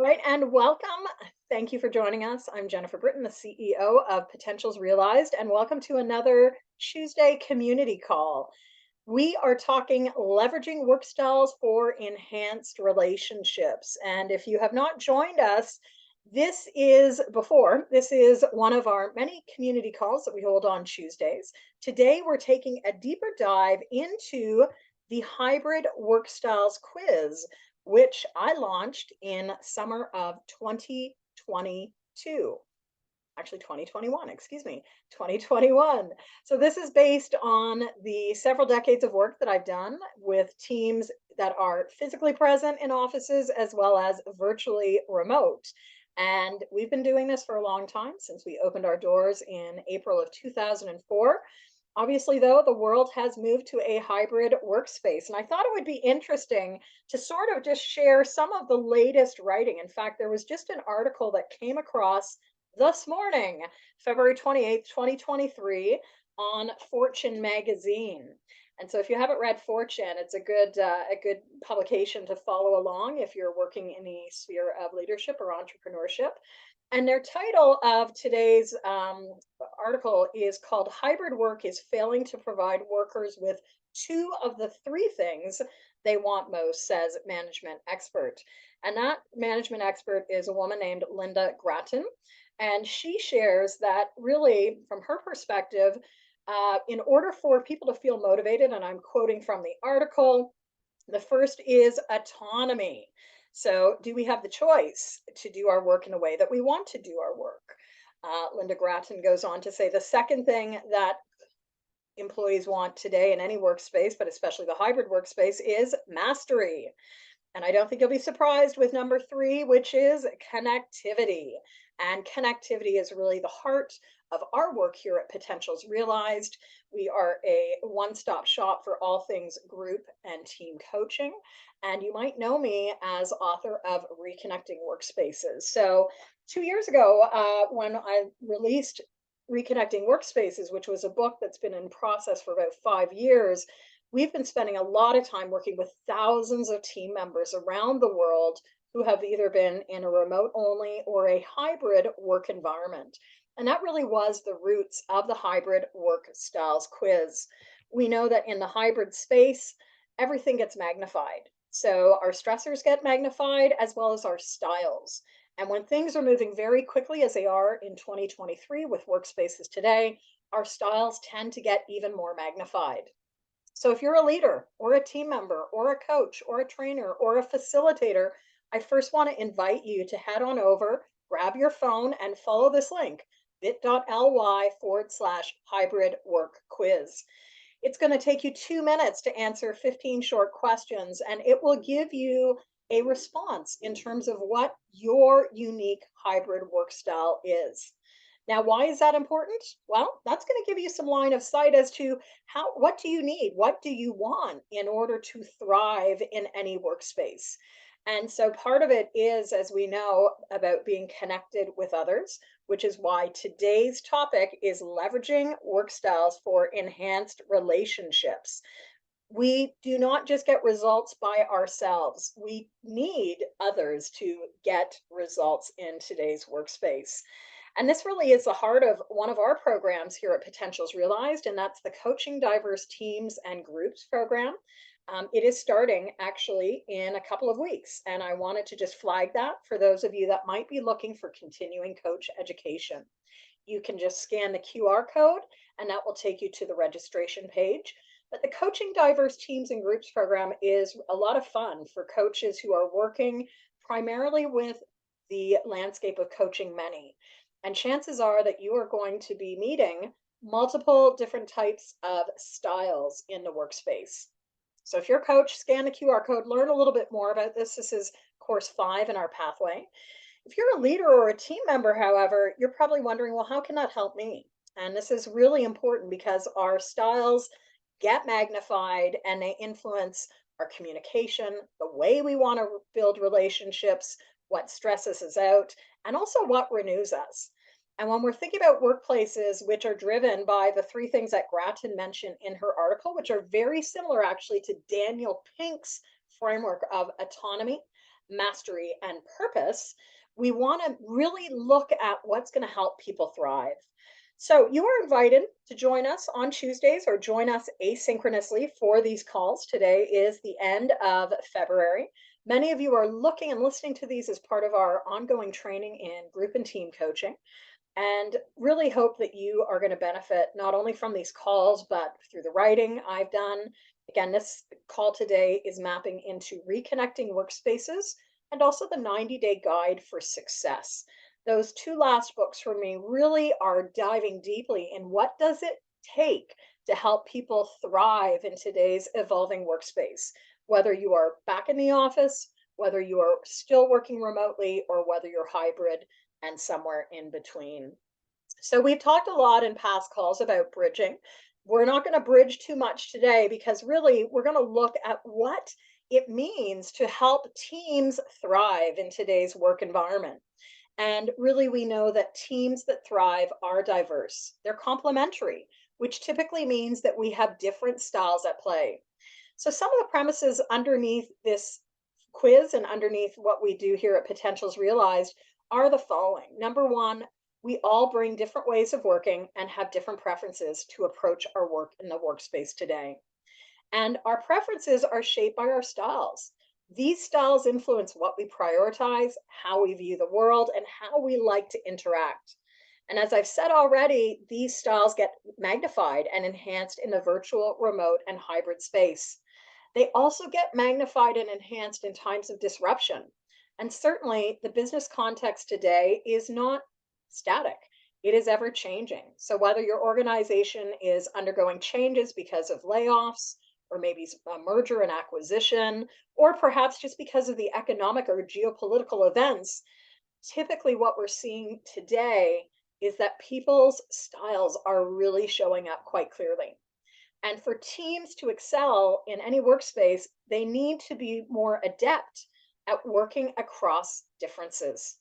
right, and welcome. Thank you for joining us. I'm Jennifer Britton, the CEO of Potentials Realized, and welcome to another Tuesday community call. We are talking leveraging work styles for enhanced relationships. And if you have not joined us, this is one of our many community calls that we hold on Tuesdays. Today, we're taking a deeper dive into the hybrid work styles quiz, which I launched in summer of 2022. Actually, 2021, excuse me, 2021. So, this is based on the several decades of work that I've done with teams that are physically present in offices as well as virtually remote. And we've been doing this for a long time since we opened our doors in April of 2004. Obviously, though, the world has moved to a hybrid workspace. And I thought it would be interesting to sort of just share some of the latest writing. In fact, there was just an article that came across this morning, February 28th, 2023, on Fortune magazine. And so if you haven't read Fortune, it's a good publication to follow along if you're working in the sphere of leadership or entrepreneurship. And their title of today's article is called Hybrid Work is Failing to Provide Workers with Two of the Three Things They Want Most, says management expert. And that management expert is a woman named Linda Gratton. And she shares that really, from her perspective, in order for people to feel motivated, and I'm quoting from the article, the first is autonomy. So, do we have the choice to do our work in a way that we want to do our work? Linda Gratton goes on to say the second thing that employees want today in any workspace, but especially the hybrid workspace, is mastery. And I don't think you'll be surprised with number three, which is connectivity. And connectivity is really the heart of our work here at Potentials Realized. We are a one stop shop for all things group and team coaching. And you might know me as author of Reconnecting Workspaces. So, 2 years ago, when I released Reconnecting Workspaces, which was a book that's been in process for about 5 years, we've been spending a lot of time working with thousands of team members around the world who have either been in a remote only or a hybrid work environment. And that really was the roots of the hybrid work styles quiz. We know that in the hybrid space, everything gets magnified. So our stressors get magnified as well as our styles. And when things are moving very quickly, as they are in 2023 with workspaces today, our styles tend to get even more magnified. So if you're a leader or a team member or a coach or a trainer or a facilitator, I first want to invite you to head on over, grab your phone, and follow this link, bit.ly/hybrid work quiz. It's going to take you 2 minutes to answer 15 short questions, and it will give you a response in terms of what your unique hybrid work style is. Now, why is that important? Well, that's going to give you some line of sight as to what do you need? What do you want in order to thrive in any workspace? And so part of it is, as we know, about being connected with others, which is why today's topic is leveraging work styles for enhanced relationships. We do not just get results by ourselves. We need others to get results in today's workspace. And this really is the heart of one of our programs here at Potentials Realized, and that's the Coaching Diverse Teams and Groups program. It is starting actually in a couple of weeks, and I wanted to just flag that for those of you that might be looking for continuing coach education. You can just scan the QR code, and that will take you to the registration page. But the Coaching Diverse Teams and Groups program is a lot of fun for coaches who are working primarily with the landscape of coaching many. And chances are that you are going to be meeting multiple different types of styles in the workspace. So if you're a coach, scan the QR code, learn a little bit more about this. This is course 5 in our pathway. If you're a leader or a team member, however, you're probably wondering, well, how can that help me? And this is really important because our styles get magnified and they influence our communication, the way we want to build relationships, what stresses us out, and also what renews us. And when we're thinking about workplaces which are driven by the three things that Grattan mentioned in her article, which are very similar actually to Daniel Pink's framework of autonomy, mastery, and purpose, we want to really look at what's going to help people thrive. So, you are invited to join us on Tuesdays or join us asynchronously for these calls. Today is the end of February. Many of you are looking and listening to these as part of our ongoing training in group and team coaching, and really hope that you are going to benefit not only from these calls, but through the writing I've done. Again, this call today is mapping into Reconnecting Workspaces and also the 90-day guide for success. Those two last books for me really are diving deeply in what does it take to help people thrive in today's evolving workspace, whether you are back in the office, whether you are still working remotely, or whether you're hybrid and somewhere in between. So we've talked a lot in past calls about bridging. We're not going to bridge too much today because really we're going to look at what it means to help teams thrive in today's work environment. And really, we know that teams that thrive are diverse. They're complementary, which typically means that we have different styles at play. So, some of the premises underneath this quiz and underneath what we do here at Potentials Realized are the following. Number one, we all bring different ways of working and have different preferences to approach our work in the workspace today. And our preferences are shaped by our styles. These styles influence what we prioritize, how we view the world, and how we like to interact. And as I've said already, these styles get magnified and enhanced in the virtual, remote, and hybrid space. They also get magnified and enhanced in times of disruption. And certainly, the business context today is not static, it is ever changing. So, whether your organization is undergoing changes because of layoffs, or maybe a merger and acquisition, or perhaps just because of the economic or geopolitical events, typically what we're seeing today is that people's styles are really showing up quite clearly. And for teams to excel in any workspace, they need to be more adept at working across differences.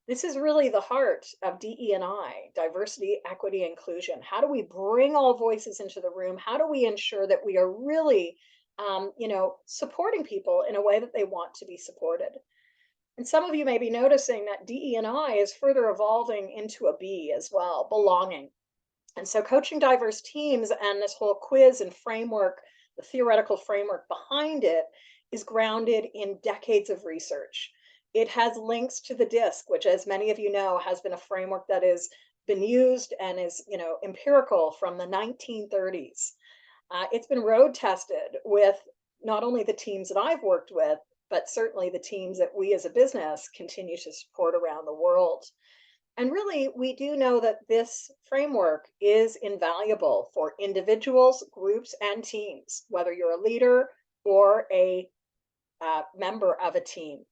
This is really the heart of DE&I, diversity, equity, inclusion. How do we bring all voices into the room? How do we ensure that we are really, supporting people in a way that they want to be supported? And some of you may be noticing that DE&I is further evolving into a B as well, belonging. And so coaching diverse teams and this whole quiz and framework, the theoretical framework behind it, is grounded in decades of research. It has links to the DISC, which, as many of you know, has been a framework that has been used and is, empirical from the 1930s. It's been road tested with not only the teams that I've worked with, but certainly the teams that we as a business continue to support around the world. And really, we do know that this framework is invaluable for individuals, groups, and teams, whether you're a leader or a member of a team.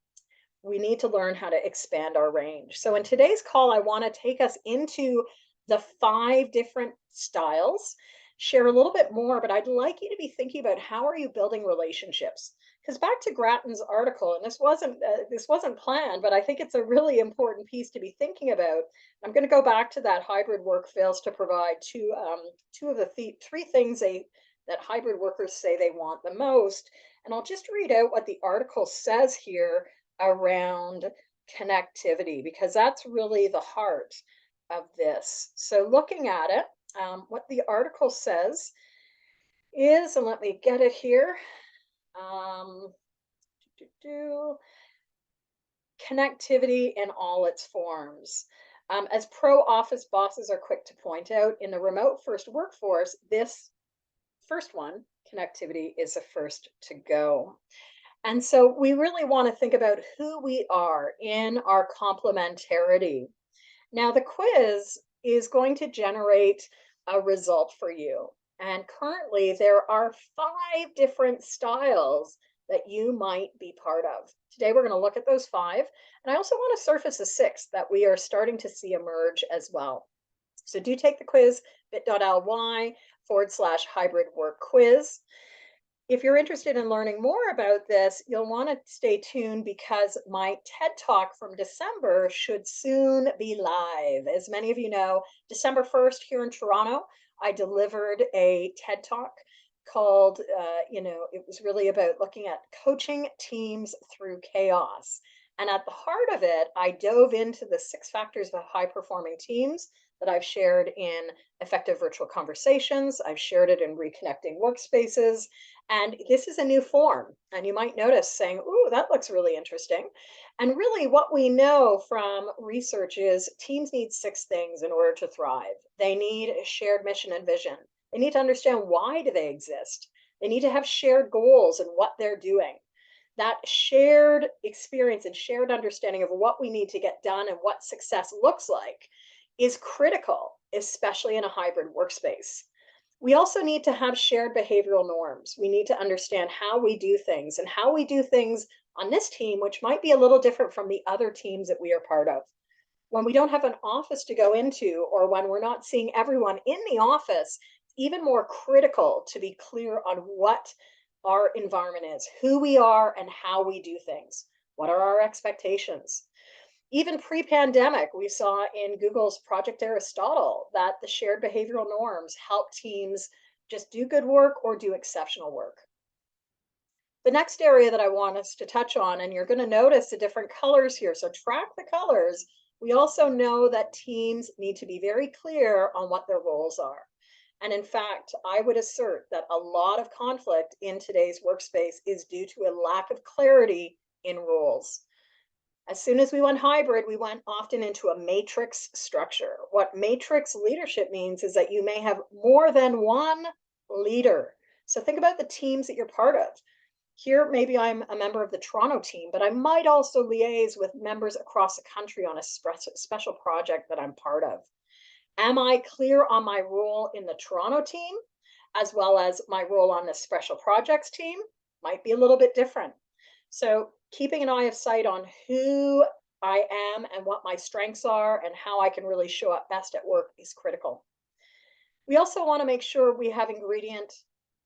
We need to learn how to expand our range. So, in today's call, I want to take us into the 5 different styles, share a little bit more, but I'd like you to be thinking about how are you building relationships? Because back to Grattan's article, and this wasn't planned, but I think it's a really important piece to be thinking about. I'm going to go back to that hybrid work fails to provide two of the three things that hybrid workers say they want the most. And I'll just read out what the article says here around connectivity, because that's really the heart of this. So, looking at it, what the article says is, and let me get it here. Um, Connectivity in all its forms. As pro office bosses are quick to point out, in the remote first workforce, this first one, connectivity, is the first to go. And so we really want to think about who we are in our complementarity. Now, the quiz is going to generate a result for you. And currently, there are 5 different styles that you might be part of. Today, we're going to look at those 5. And I also want to surface a 6th that we are starting to see emerge as well. So do take the quiz, bit.ly/hybrid work quiz. If you're interested in learning more about this, you'll want to stay tuned because my TED Talk from December should soon be live. As many of you know, December 1st here in Toronto, I delivered a TED Talk called, it was really about looking at coaching teams through chaos. And at the heart of it, I dove into the 6 factors of high performing teams that I've shared in effective virtual conversations. I've shared it in Reconnecting Workspaces. And this is a new form. And you might notice saying, ooh, that looks really interesting. And really, what we know from research is teams need 6 things in order to thrive. They need a shared mission and vision. They need to understand why do they exist. They need to have shared goals and what they're doing. That shared experience and shared understanding of what we need to get done and what success looks like is critical, especially in a hybrid workspace. We also need to have shared behavioral norms. We need to understand how we do things and how we do things on this team, which might be a little different from the other teams that we are part of. When we don't have an office to go into, or when we're not seeing everyone in the office, it's even more critical to be clear on what our environment is, who we are, and how we do things. What are our expectations? Even pre-pandemic, we saw in Google's Project Aristotle that the shared behavioral norms help teams just do good work or do exceptional work. The next area that I want us to touch on, and you're going to notice the different colors here, so track the colors. We also know that teams need to be very clear on what their roles are. And in fact, I would assert that a lot of conflict in today's workspace is due to a lack of clarity in roles. As soon as we went hybrid, we went often into a matrix structure. What matrix leadership means is that you may have more than one leader. So think about the teams that you're part of. Here, maybe I'm a member of the Toronto team, but I might also liaise with members across the country on a special project that I'm part of. Am I clear on my role in the Toronto team as well as my role on the special projects team? Might be a little bit different. So keeping an eye of sight on who I am and what my strengths are and how I can really show up best at work is critical. We also want to make sure we have ingredient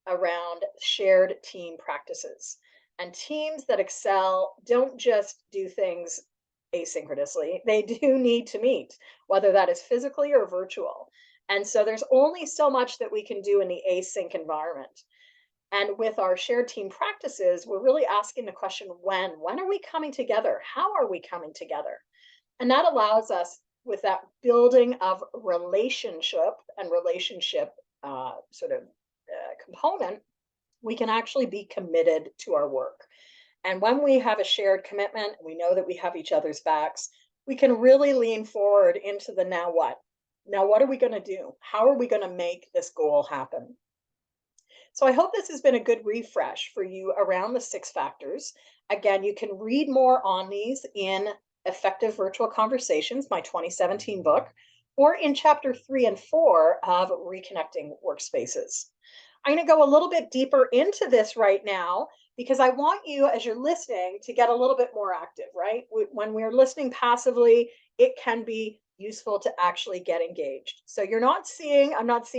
around shared team practices. And teams that excel don't just do things asynchronously, they do need to meet, whether that is physically or virtual. And so there's only so much that we can do in the async environment. And with our shared team practices, we're really asking the question when? When are we coming together? How are we coming together? And that allows us, with that building of relationship and relationship component, we can actually be committed to our work. And when we have a shared commitment, we know that we have each other's backs, we can really lean forward into the now what? Now, what are we going to do? How are we going to make this goal happen? So I hope this has been a good refresh for you around the 6 factors. Again, you can read more on these in Effective Virtual Conversations, my 2017 book, or in chapter 3 and 4 of Reconnecting Workspaces. I'm going to go a little bit deeper into this right now because I want you, as you're listening, to get a little bit more active, right? When we're listening passively, it can be useful to actually get engaged. So I'm not seeing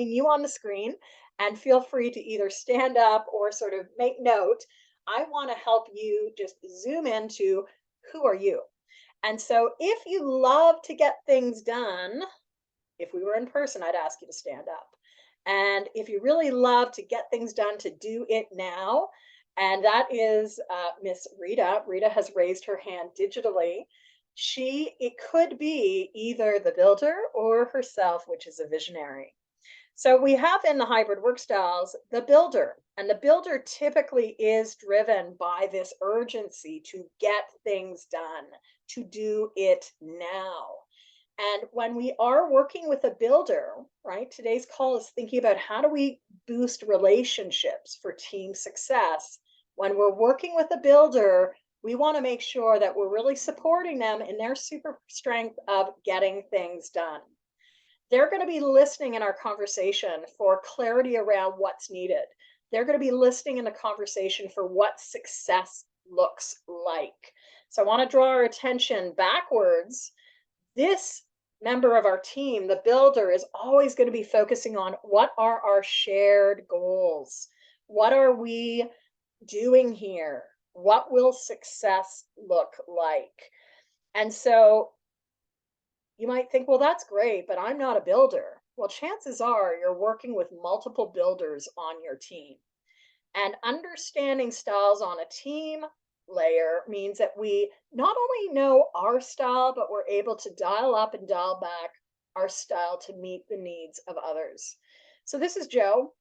you on the screen, and feel free to either stand up or sort of make note. I want to help you just zoom into who are you? And so if you love to get things done, if we were in person, I'd ask you to stand up. And if you really love to get things done, to do it now, and that is Miss Rita. Rita has raised her hand digitally. It could be either the builder or herself, which is a visionary. So we have in the hybrid work styles the builder, and the builder typically is driven by this urgency to get things done, to do it now. And when we are working with a builder, right, today's call is thinking about how do we boost relationships for team success. When we're working with a builder, we want to make sure that we're really supporting them in their super strength of getting things done. They're going to be listening in our conversation for clarity around what's needed. They're going to be listening in the conversation for what success looks like. So I want to draw our attention backwards. This member of our team, the builder, is always going to be focusing on what are our shared goals? What are we doing here? What will success look like? And so you might think, well, that's great, but I'm not a builder. Well, chances are you're working with multiple builders on your team. And understanding styles on a team layer means that we not only know our style, but we're able to dial up and dial back our style to meet the needs of others. So this is Jo.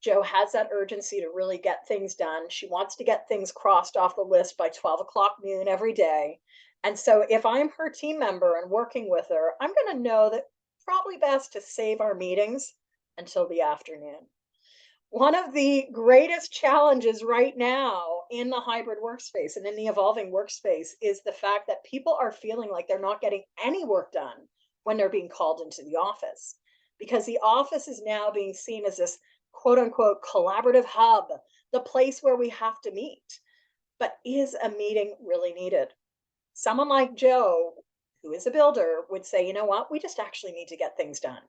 Jo has that urgency to really get things done. She wants to get things crossed off the list by 12 o'clock noon every day. And so if I'm her team member and working with her, I'm going to know that probably best to save our meetings until the afternoon. One of the greatest challenges right now in the hybrid workspace and in the evolving workspace is the fact that people are feeling like they're not getting any work done when they're being called into the office, because the office is now being seen as this quote unquote collaborative hub, the place where we have to meet. But is a meeting really needed? Someone like Jo, who is a builder, would say, you know what, we just actually need to get things done.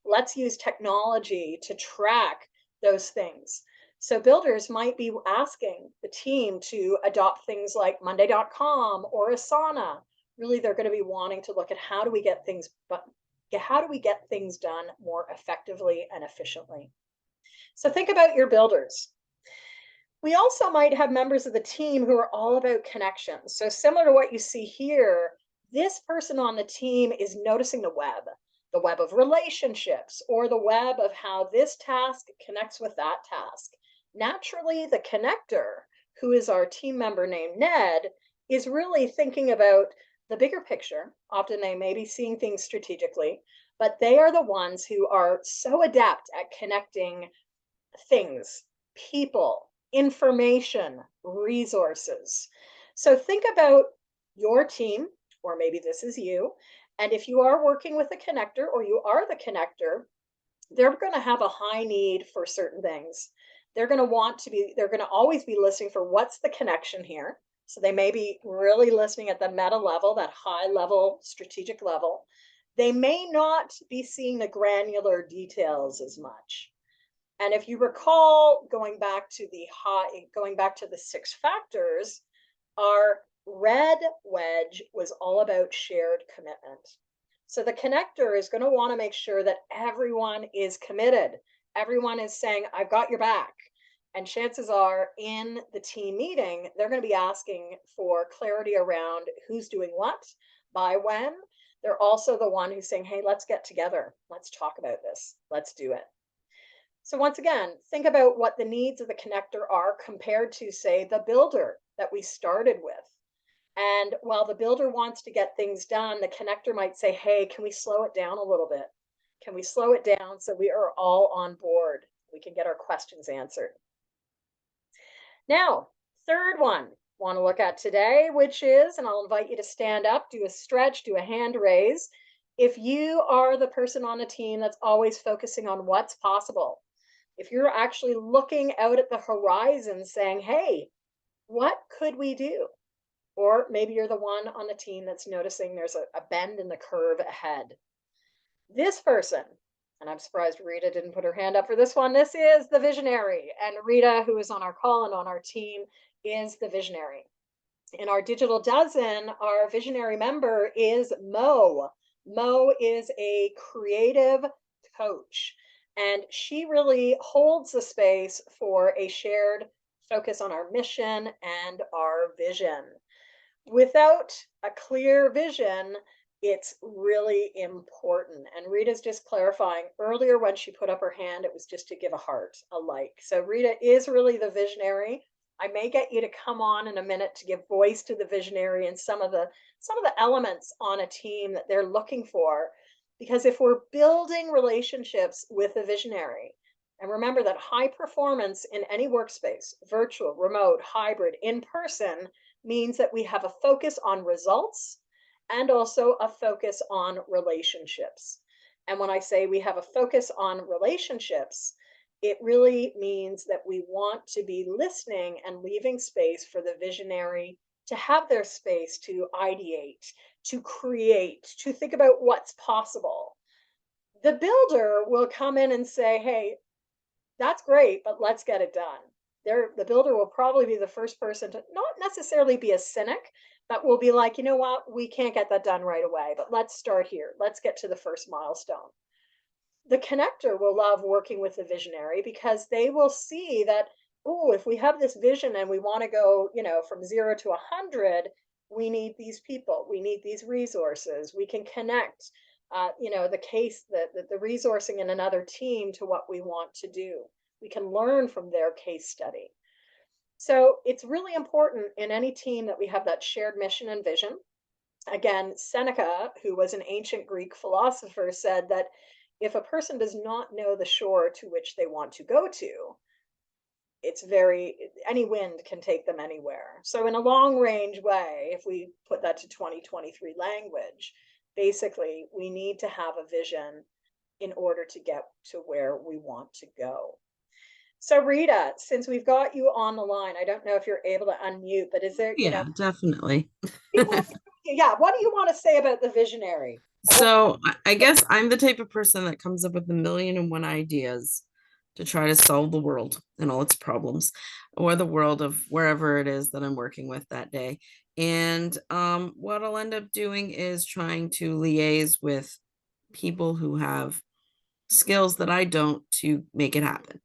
Let's use technology to track those things. So builders might be asking the team to adopt things like Monday.com or Asana. Really, they're going to be wanting to look at how do we get things, but how do we get things done more effectively and efficiently? So think about your builders. We also might have members of the team who are all about connections. So, similar to what you see here, this person on the team is noticing the web of relationships, or the web of how this task connects with that task. Naturally, the connector, who is our team member named Ned, is really thinking about the bigger picture. Often they may be seeing things strategically, but they are the ones who are so adept at connecting things, people, information, resources. So think about your team, or maybe this is you. And if you are working with a connector or you are the connector, they're going to have a high need for certain things. They're going to always be listening for what's the connection here. So they may be really listening at the meta level, that high level, strategic level. They may not be seeing the granular details as much. And if you recall, going back to the 6 factors, our red wedge was all about shared commitment. So the connector is going to want to make sure that everyone is committed. Everyone is saying, I've got your back. And chances are in the team meeting, they're going to be asking for clarity around who's doing what, by when. They're also the one who's saying, hey, let's get together. Let's talk about this. Let's do it. So once again, think about what the needs of the connector are compared to, say, the builder that we started with. And while the builder wants to get things done, the connector might say, hey, can we slow it down a little bit? Can we slow it down so we are all on board? We can get our questions answered. Now, third one want to look at today, which is, and I'll invite you to stand up, do a stretch, do a hand raise. If you are the person on a team that's always focusing on what's possible, if you're actually looking out at the horizon saying, hey, what could we do? Or maybe you're the one on the team that's noticing there's a bend in the curve ahead. This person, and I'm surprised Rita didn't put her hand up for this one, this is the visionary. And Rita, who is on our call and on our team, is the visionary. In our digital dozen, our visionary member is Mo. Mo is a creative coach, and she really holds the space for a shared focus on our mission and our vision. Without a clear vision, it's really important. And Rita's just clarifying earlier when she put up her hand, it was just to give a heart, a like. So Rita is really the visionary. I may get you to come on in a minute to give voice to the visionary and some of the elements on a team that they're looking for. Because if we're building relationships with a visionary, and remember that high performance in any workspace, virtual, remote, hybrid, in person, means that we have a focus on results and also a focus on relationships. And when I say we have a focus on relationships, it really means that we want to be listening and leaving space for the visionary to have their space to ideate, to create, to think about what's possible. The builder will come in and say, hey, that's great, but let's get it done. The builder will probably be the first person to not necessarily be a cynic, but will be like, you know what, we can't get that done right away, but let's start here. Let's get to the first milestone. The connector will love working with the visionary because they will see that oh, if we have this vision and we want to go, from 0 to 100, we need these people, we need these resources, we can connect, the resourcing in another team to what we want to do. We can learn from their case study. So it's really important in any team that we have that shared mission and vision. Again, Seneca, who was an ancient Greek philosopher, said that if a person does not know the shore to which they want to go to, any wind can take them anywhere. So in a long range way, if we put that to 2023 language, basically we need to have a vision in order to get to where we want to go. So Rita, since we've got you on the line, I don't know if you're able to unmute, but is there, Yeah, definitely. yeah, what do you want to say about the visionary? So I guess I'm the type of person that comes up with a million and one ideas to try to solve the world and all its problems, or the world of wherever it is that I'm working with that day. And what I'll end up doing is trying to liaise with people who have skills that I don't to make it happen.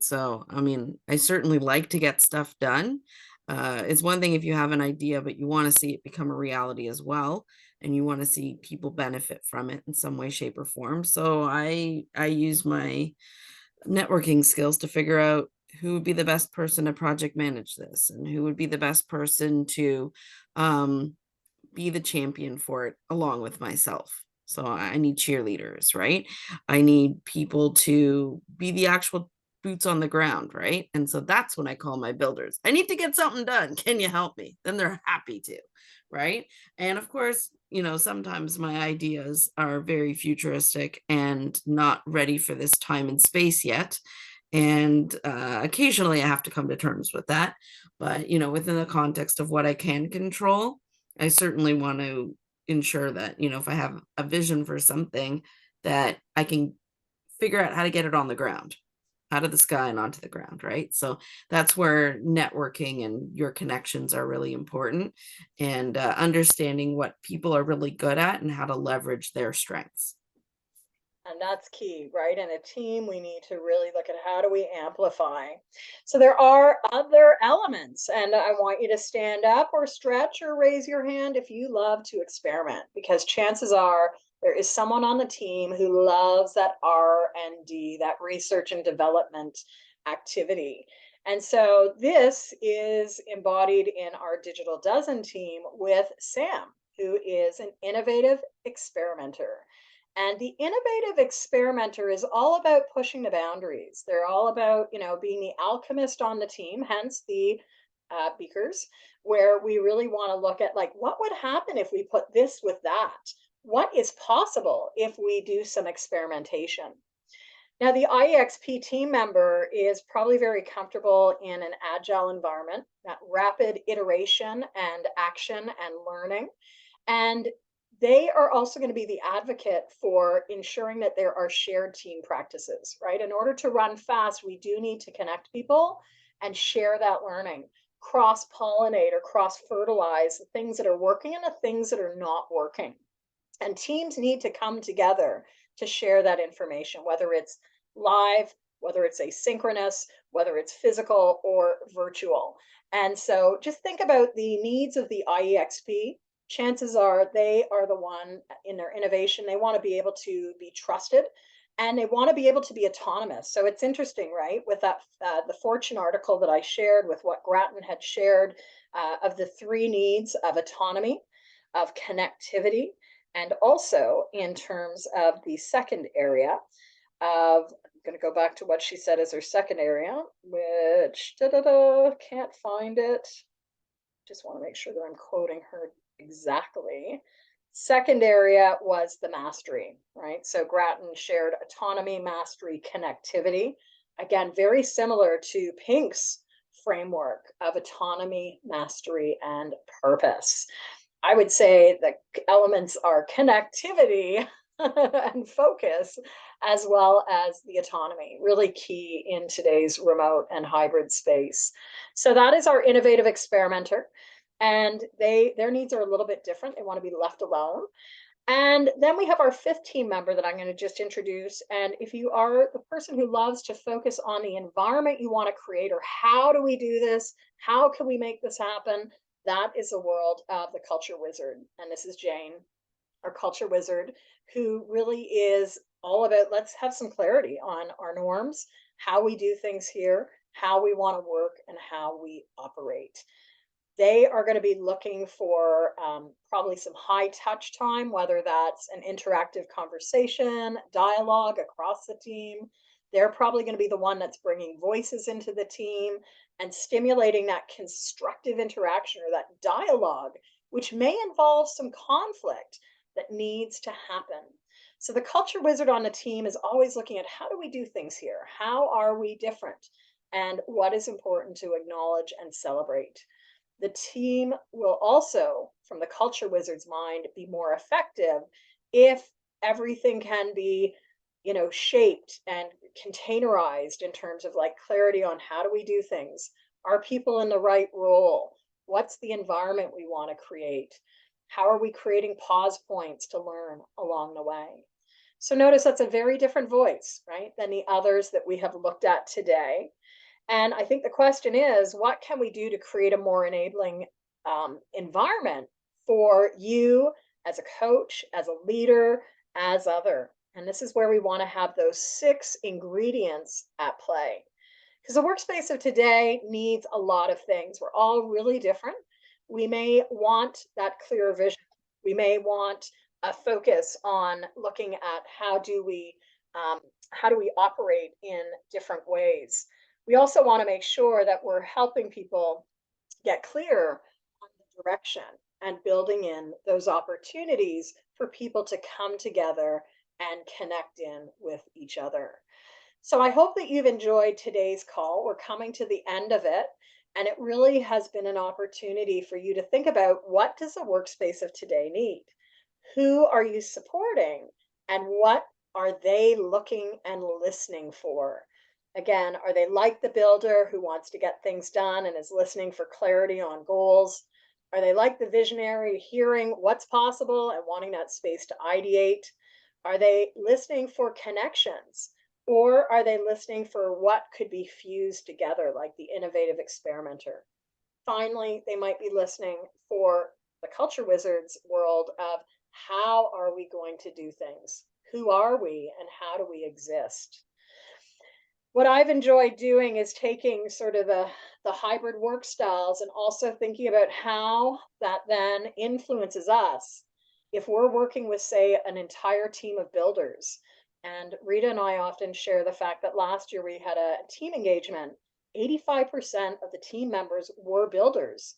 So, I mean, I certainly like to get stuff done. It's one thing if you have an idea, but you want to see it become a reality as well, and you want to see people benefit from it in some way, shape, or form. So I use my networking skills to figure out who would be the best person to project manage this, and who would be the best person to um, be the champion for it along with myself. So I need cheerleaders, right? I need people to be the actual boots on the ground, right? And so that's when I call my builders. I need to get something done. Can you help me? Then they're happy to, right? And of course, sometimes my ideas are very futuristic and not ready for this time and space yet. And occasionally I have to come to terms with that. But, within the context of what I can control, I certainly want to ensure that, if I have a vision for something, that I can figure out how to get it on the ground, out of the sky and onto the ground, right? So that's where networking and your connections are really important, and understanding what people are really good at and how to leverage their strengths. And that's key, right? In a team, we need to really look at how do we amplify. So there are other elements, and I want you to stand up or stretch or raise your hand if you love to experiment, because chances are there is someone on the team who loves that R&D, that research and development activity. And so this is embodied in our Digital Dozen team with Sam, who is an innovative experimenter. And the innovative experimenter is all about pushing the boundaries. They're all about, being the alchemist on the team, hence the beakers, where we really want to look at like, what would happen if we put this with that? What is possible if we do some experimentation? Now, the IEXP team member is probably very comfortable in an agile environment, that rapid iteration and action and learning. And they are also going to be the advocate for ensuring that there are shared team practices, right? In order to run fast, we do need to connect people and share that learning, cross pollinate or cross fertilize the things that are working and the things that are not working. And teams need to come together to share that information, whether it's live, whether it's asynchronous, whether it's physical or virtual. And so just think about the needs of the IEXP. Chances are they are the one in their innovation. They want to be able to be trusted and they want to be able to be autonomous. So it's interesting, right? With that, the Fortune article that I shared with what Grattan had shared of the three needs of autonomy, of connectivity, and also in terms of the second area of, I'm going to go back to what she said as her second area, which can't find it. Just want to make sure that I'm quoting her exactly. Second area was the mastery, right? So Grattan shared autonomy, mastery, connectivity. Again, very similar to Pink's framework of autonomy, mastery, and purpose. I would say the elements are connectivity and focus, as well as the autonomy, really key in today's remote and hybrid space. So that is our innovative experimenter. And their needs are a little bit different. They want to be left alone. And then we have our fifth team member that I'm going to just introduce. And if you are the person who loves to focus on the environment you want to create, or how do we do this? How can we make this happen? That is the world of the culture wizard. And this is Jane, our culture wizard, who really is all about let's have some clarity on our norms, how we do things here, how we want to work, and how we operate. They are going to be looking for probably some high touch time, whether that's an interactive conversation, dialogue across the team. They're probably going to be the one that's bringing voices into the team and stimulating that constructive interaction or that dialogue, which may involve some conflict that needs to happen. So the culture wizard on the team is always looking at how do we do things here? How are we different? And what is important to acknowledge and celebrate? The team will also, from the culture wizard's mind, be more effective if everything can be, shaped and containerized in terms of like clarity on how do we do things? Are people in the right role? What's the environment we want to create? How are we creating pause points to learn along the way? So notice that's a very different voice, right, than the others that we have looked at today. And I think the question is, what can we do to create a more enabling environment for you as a coach, as a leader, as other? And this is where we want to have those 6 ingredients at play. Because the workspace of today needs a lot of things. We're all really different. We may want that clear vision. We may want a focus on looking at um, how do we operate in different ways. We also want to make sure that we're helping people get clear on the direction and building in those opportunities for people to come together and connect in with each other. So I hope that you've enjoyed today's call. We're coming to the end of it, and it really has been an opportunity for you to think about what does the workspace of today need? Who are you supporting? And what are they looking and listening for? Again, are they like the builder who wants to get things done and is listening for clarity on goals? Are they like the visionary hearing what's possible and wanting that space to ideate? Are they listening for connections? Or are they listening for what could be fused together, like the innovative experimenter? Finally, they might be listening for the culture wizards world of how are we going to do things? Who are we and how do we exist? What I've enjoyed doing is taking sort of the hybrid work styles and also thinking about how that then influences us if we're working with, say, an entire team of builders. And Rita and I often share the fact that last year we had a team engagement. 85% of the team members were builders.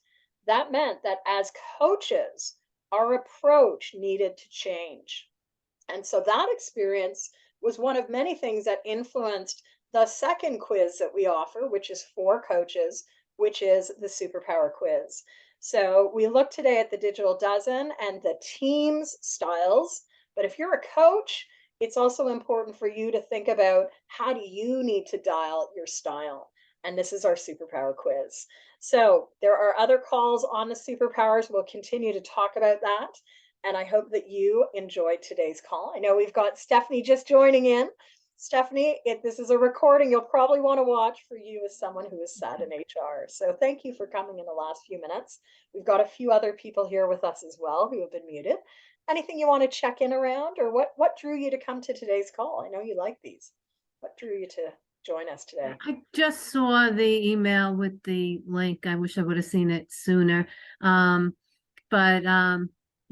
That meant that as coaches, our approach needed to change. And so that experience was one of many things that influenced the second quiz that we offer, which is for coaches, which is the Superpower Quiz. So we look today at the digital dozen and the team's styles. But if you're a coach, it's also important for you to think about how do you need to dial your style. And this is our Superpower Quiz. So there are other calls on the superpowers. We'll continue to talk about that. And I hope that you enjoyed today's call. I know we've got Stephanie just joining in. Stephanie, if this is a recording, you'll probably want to watch for you as someone who is sat in HR. So thank you for coming in the last few minutes. We've got a few other people here with us as well who have been muted. Anything you want to check in around, or what drew you to come to today's call? I know you like these. What drew you to join us today? I just saw the email with the link. I wish I would have seen it sooner. But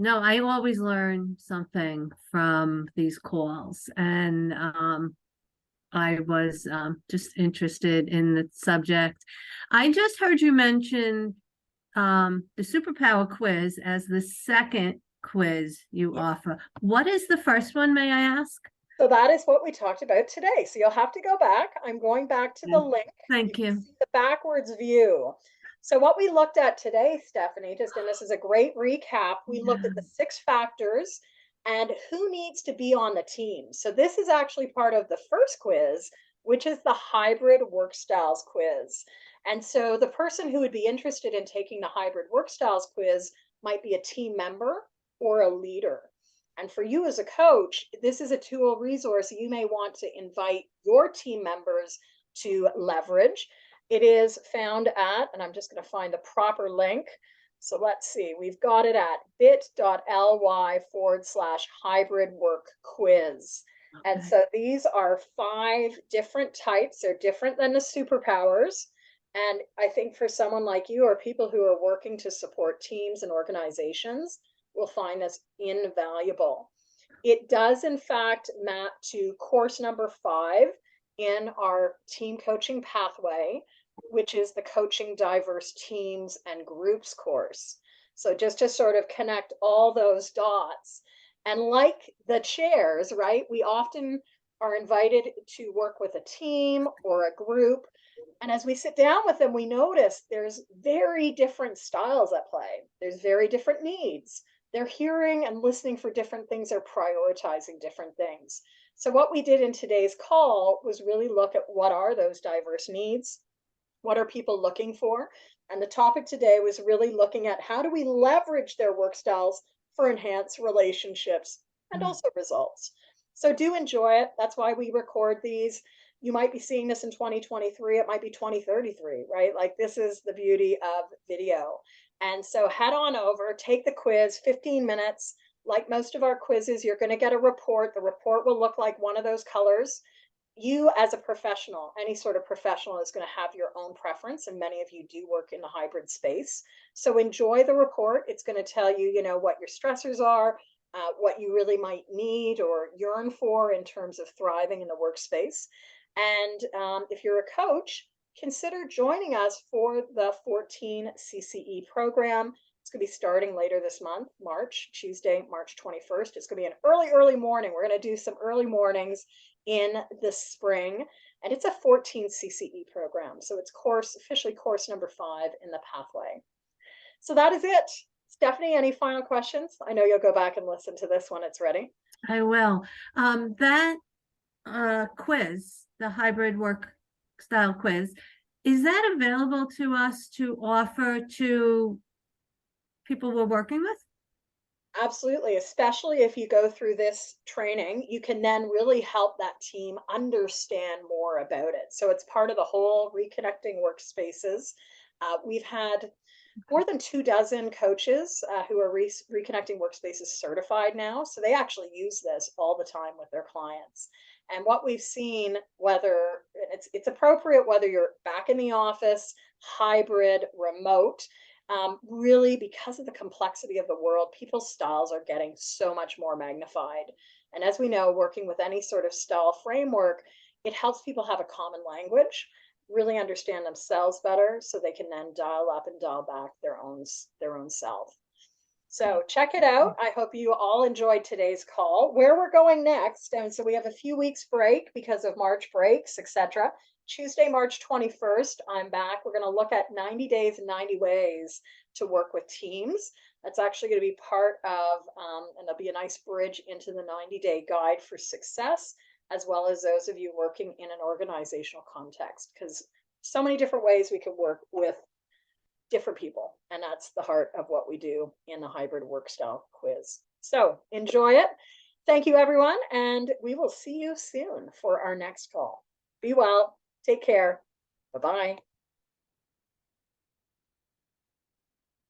no, I always learn something from these calls. And I was just interested in the subject. I just heard you mention the Superpower Quiz as the second quiz you offer. What is the first one, may I ask? So that is what we talked about today. So you'll have to go back. I'm going back to the link. Thank You can you. see the backwards view. So what we looked at today, Stephanie, just and this is a great recap, we looked at the 6 factors and who needs to be on the team. So this is actually part of the first quiz, which is the hybrid work styles quiz. And so the person who would be interested in taking the hybrid work styles quiz might be a team member or a leader. And for you as a coach, this is a tool resource you may want to invite your team members to leverage. It is found at, and I'm just going to find the proper link. So let's see, we've got it at bit.ly/hybrid work quiz. Okay. And so these are 5 different types. They're different than the superpowers. And I think for someone like you or people who are working to support teams and organizations will find this invaluable. It does, in fact, map to course number 5 in our team coaching pathway, which is the Coaching Diverse Teams and Groups course. So just to sort of connect all those dots. And like the chairs, right, we often are invited to work with a team or a group. And as we sit down with them, we notice there's very different styles at play. There's very different needs. They're hearing and listening for different things. They're prioritizing different things. So what we did in today's call was really look at what are those diverse needs? What are people looking for? And the topic today was really looking at how do we leverage their work styles for enhanced relationships and also results. So do enjoy it. That's why we record these. You might be seeing this in 2023. It might be 2033, right? Like this is the beauty of video. And so head on over, take the quiz, 15 minutes. Like most of our quizzes, you're going to get a report. The report will look like one of those colors. You as a professional, any sort of professional, is going to have your own preference, and many of you do work in the hybrid space. So enjoy the report. It's going to tell you, you know, what your stressors are, what you really might need or yearn for in terms of thriving in the workspace. And if you're a coach, consider joining us for the 14 CCE program. It's going to be starting later this month, Tuesday, March 21st. It's going to be an early morning. We're going to do some early mornings in the spring, and it's a 14 CCE program. So it's officially course number 5 in the pathway. So that is it. Stephanie, any final questions? I know you'll go back and listen to this when it's ready. I will. That quiz, the hybrid work style quiz, is that available to us to offer to people we're working with? Absolutely, especially if you go through this training, you can then really help that team understand more about it. So it's part of the whole Reconnecting Workspaces. We've had more than 24 coaches who are Reconnecting Workspaces certified now. So they actually use this all the time with their clients. And what we've seen, whether it's appropriate, whether you're back in the office, hybrid, remote, really because of the complexity of the world, people's styles are getting so much more magnified. And as we know, working with any sort of style framework, it helps people have a common language, really understand themselves better, so they can then dial up and dial back their own self. So check it out. I hope you all enjoyed today's call. Where we're going next, and so we have a few weeks break because of March breaks, etc. Tuesday, March 21st, I'm back. We're going to look at 90 days and 90 ways to work with teams. That's actually going to be part of, and there'll be a nice bridge into the 90-day guide for success, as well as those of you working in an organizational context, because so many different ways we can work with different people. And that's the heart of what we do in the hybrid work style quiz. So enjoy it. Thank you, everyone. And we will see you soon for our next call. Be well. Take care. Bye-bye.